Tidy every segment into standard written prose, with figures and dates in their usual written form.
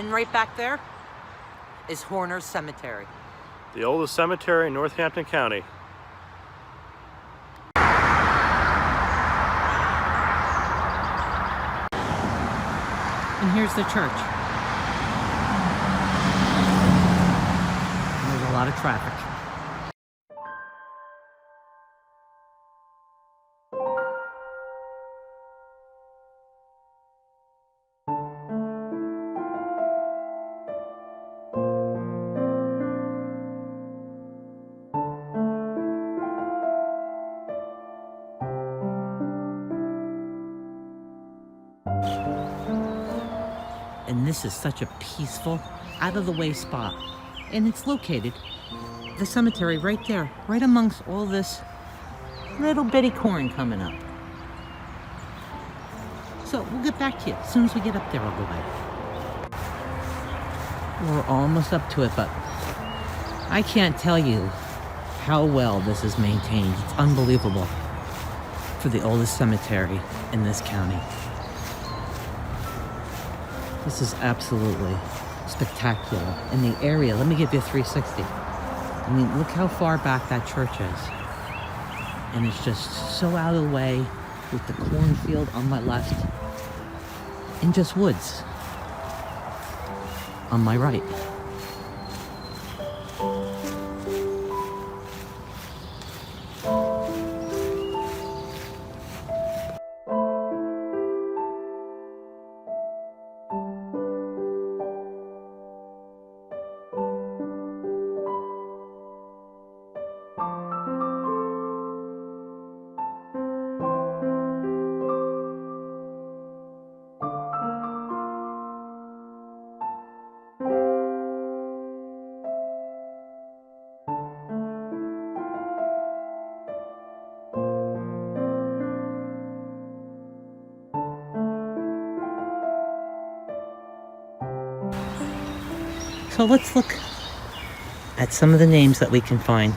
And right back there is Horner Cemetery. The oldest cemetery in Northampton County. And here's the church. And there's a lot of traffic. And this is such a peaceful, out-of-the-way spot. And it's located, the cemetery right there, right amongst all this little bitty corn coming up. So we'll get back to you as soon as we get up there all the way. We're almost up to it, but I can't tell you how well this is maintained. It's unbelievable for the oldest cemetery in this county. This is absolutely spectacular. And the area, let me give you a 360. I mean, look how far back that church is. And it's just so out of the way with the cornfield on my left and just woods on my right. So let's look at some of the names that we can find.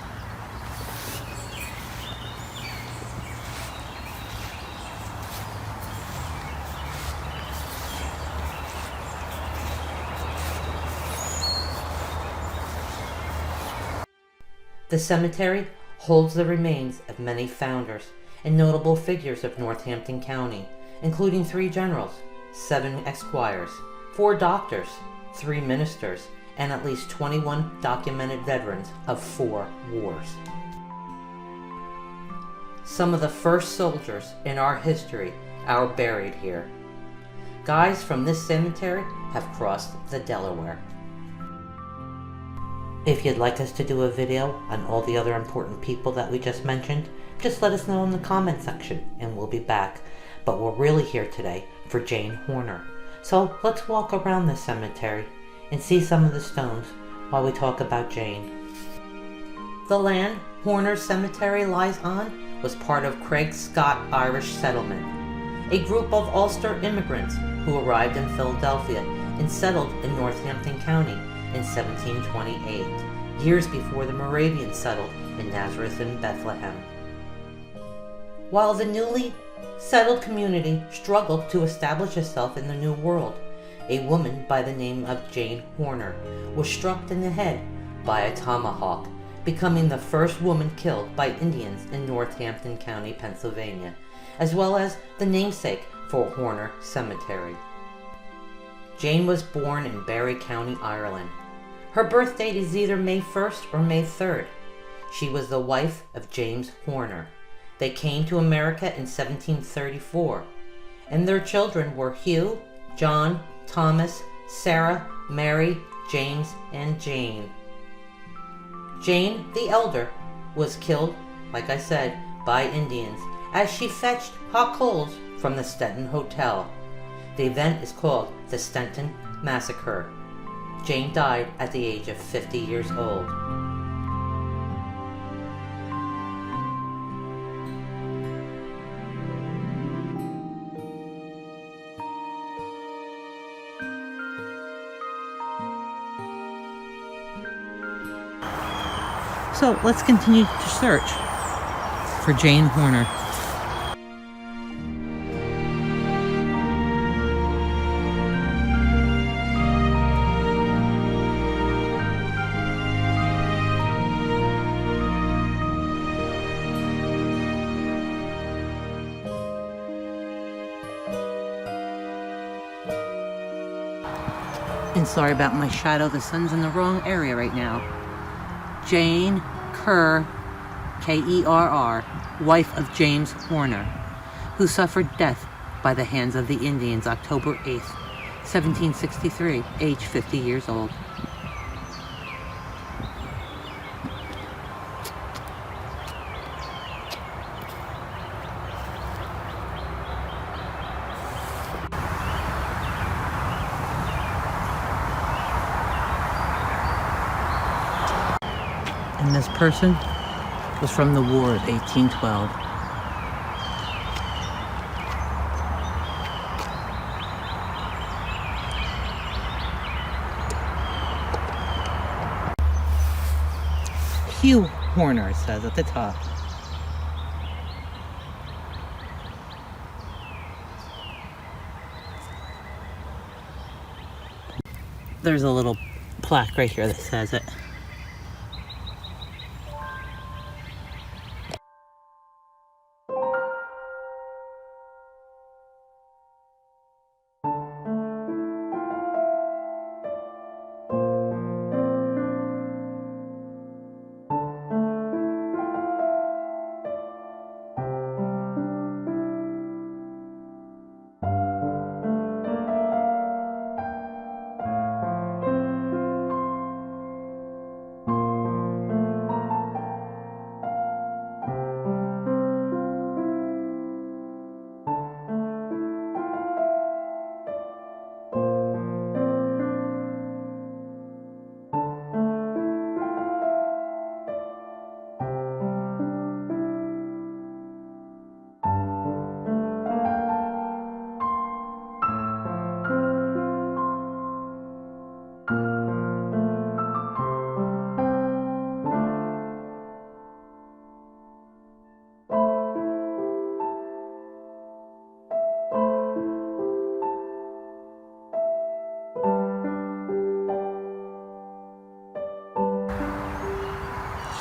The cemetery holds the remains of many founders and notable figures of Northampton County, including 3 generals, 7 esquires, 4 doctors, 3 ministers, and at least 21 documented veterans of 4 wars. Some of the first soldiers in our history are buried here. Guys from this cemetery have crossed the Delaware. If you'd like us to do a video on all the other important people that we just mentioned, just let us know in the comment section and we'll be back. But we're really here today for Jane Horner. So let's walk around the cemetery and see some of the stones while we talk about Jane. The land Horner Cemetery lies on was part of Craig Scott Irish settlement, a group of Ulster immigrants who arrived in Philadelphia and settled in Northampton County in 1728, years before the Moravians settled in Nazareth and Bethlehem. While the newly settled community struggled to establish itself in the New World, a woman by the name of Jane Horner was struck in the head by a tomahawk, becoming the first woman killed by Indians in Northampton County, Pennsylvania, as well as the namesake for Horner Cemetery. Jane was born in Barry County, Ireland. Her birth date is either May 1st or May 3rd. She was the wife of James Horner. They came to America in 1734, and their children were Hugh, John, Thomas, Sarah, Mary, James, and Jane. Jane, the elder, was killed, like I said, by Indians as she fetched hot coals from the Stenton Hotel. The event is called the Stenton Massacre. Jane died at the age of 50 years old. So let's continue to search for Jane Horner. And sorry about my shadow, the sun's in the wrong area right now. Jane Kerr, Kerr, wife of James Horner, who suffered death by the hands of the Indians October 8th, 1763, age 50 years old. And this person was from the War of 1812. Hugh Horner, it says at the top. There's a little plaque right here that says it.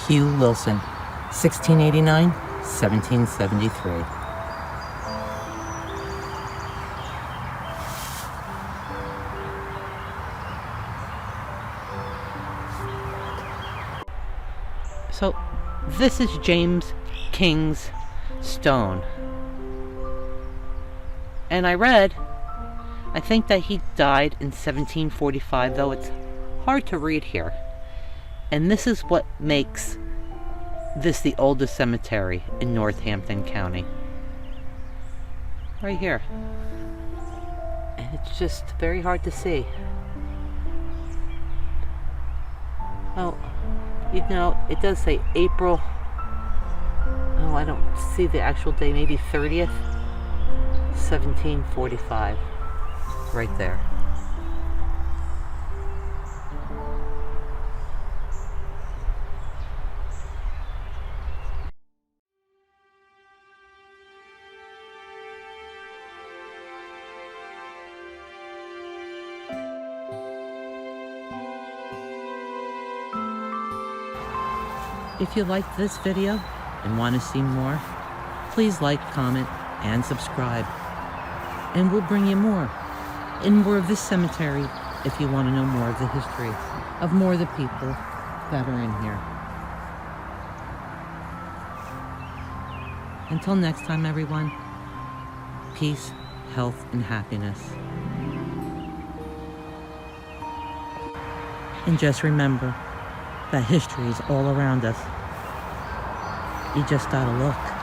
Hugh Wilson, 1689, 1773. So, this is James King's stone. And I think that he died in 1745, though it's hard to read here. And this is what makes this the oldest cemetery in Northampton County. Right here. And it's just very hard to see. Well, you know, it does say April. Oh, I don't see the actual day, maybe 30th, 1745. Right there. If you liked this video and want to see more, please like, comment, and subscribe. And we'll bring you more. And more of this cemetery if you want to know more of the history of more of the people that are in here. Until next time, everyone, peace, health, and happiness. And just remember that history is all around us. You just gotta look.